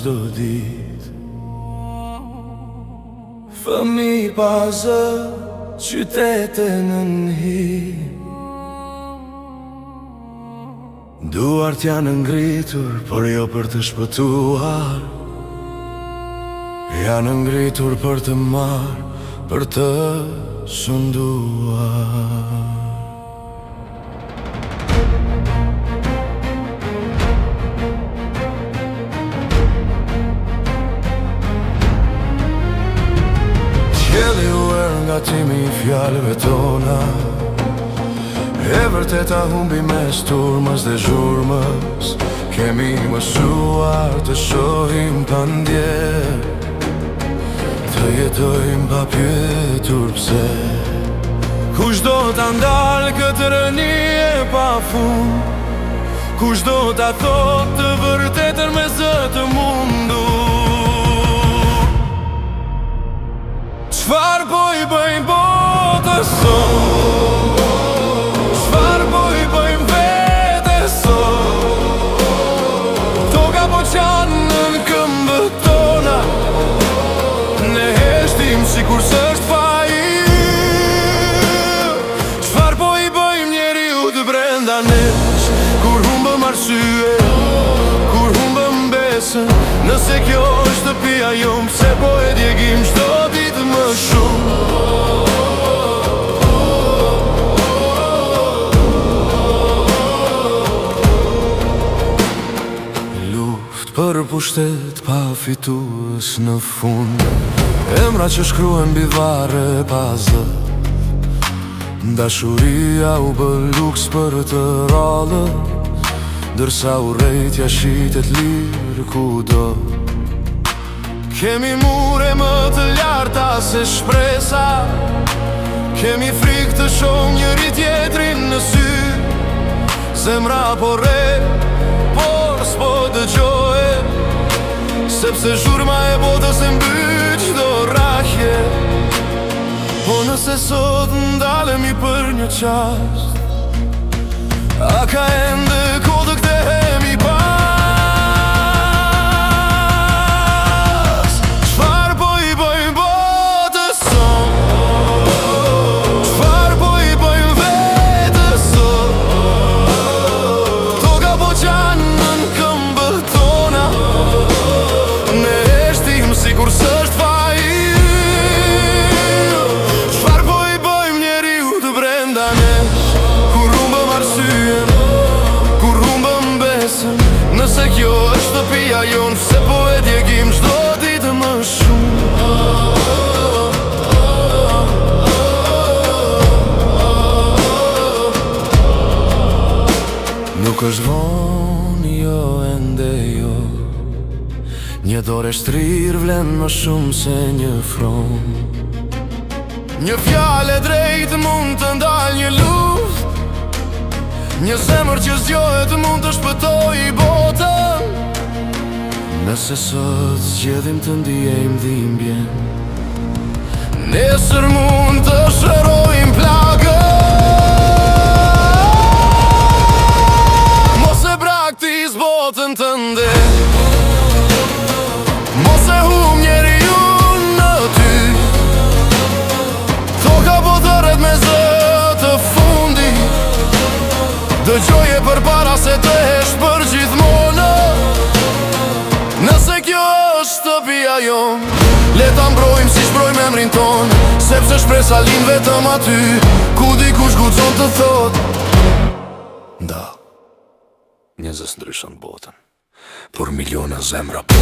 çdo ditë. Fëmijë pa zë, qytete në nhi, duart janë ngritur, por jo për të shpëtuar. Janë ngritur për të marrë, për të shënduar. Qelli u erë nga timi I fjalëve tona, e vërteta humbi mes turmës dhe zhurmës. Kemi mësuar të shohim pa ndjer, të jetojmë pa pyetur pse. Kush do ta ndalë këtë rënie pa fund? Kush do ta thotë të vërtetën me zë të mundur? Çfarë po I bëjmë botës sot? Çfarë po I bëjmë vetes sot? Toka po qanë në këmbët tona, ne heshtim sikur s'është fajin. Çfarë po I bëjmë njeriut brenda nesh, kur humbëm arsye, kur humbëm besën? Nëse kjo është shtëpia jomë, pse po e djegim çdo ditë më shumë? Për pushtet pa fitues në fund, emra që shkruen mbi varre pa zë. Dashuria u bë luks për të rallë, ndërsa urrejtja shitet lirë kudo. Kemi mure më të larta se shpresa, kemi frikë të shohim njëri tjetrin në sy. Zemra po rre, por s'po dëgjohe, sepse zhurma e botës e mbyt çdo rrahje. Po nëse sot ndalemi për një qast, a ka ende kohë të kthehemi pas? Çfarë po I bëjmë botës sot? Çfarë po I bëjmë vetes sot? Toka po qanë në këmbët tona, ne heshtim sikur s'është fajin. Çfarë po I bëjmë njeriut brenda nesh, kur humbëm arsyen, kur humbëm besën? Nëse kjo është shtëpia jonë, pse po e djegim çdo ditë më shumë? Nuk është vonë, jo ende jo, një dorë e shtrirë vlen më shumë se një fron. Një fjalë e drejtë mund të ndalë një luftë, një zemër që zgjohet mund të shpëtojë botën. Nëse sot zgjedhim të ndijejmë dhimbjen, nesër mund të shërojmë plagën. Mos e braktis botën tënde, mos e humb njeriu në ty. Toka po thërret me zë të fundit, dëgjoje përpara se të hesh për gjithmonë. Nëse kjo është shtëpia jonë, le ta mbrojmë si shprojmë emrin ton, sepse shpresa lind vetëm aty ku dikush guxon të thot: da, njerëz ndryshon botën, por miliona zemra po.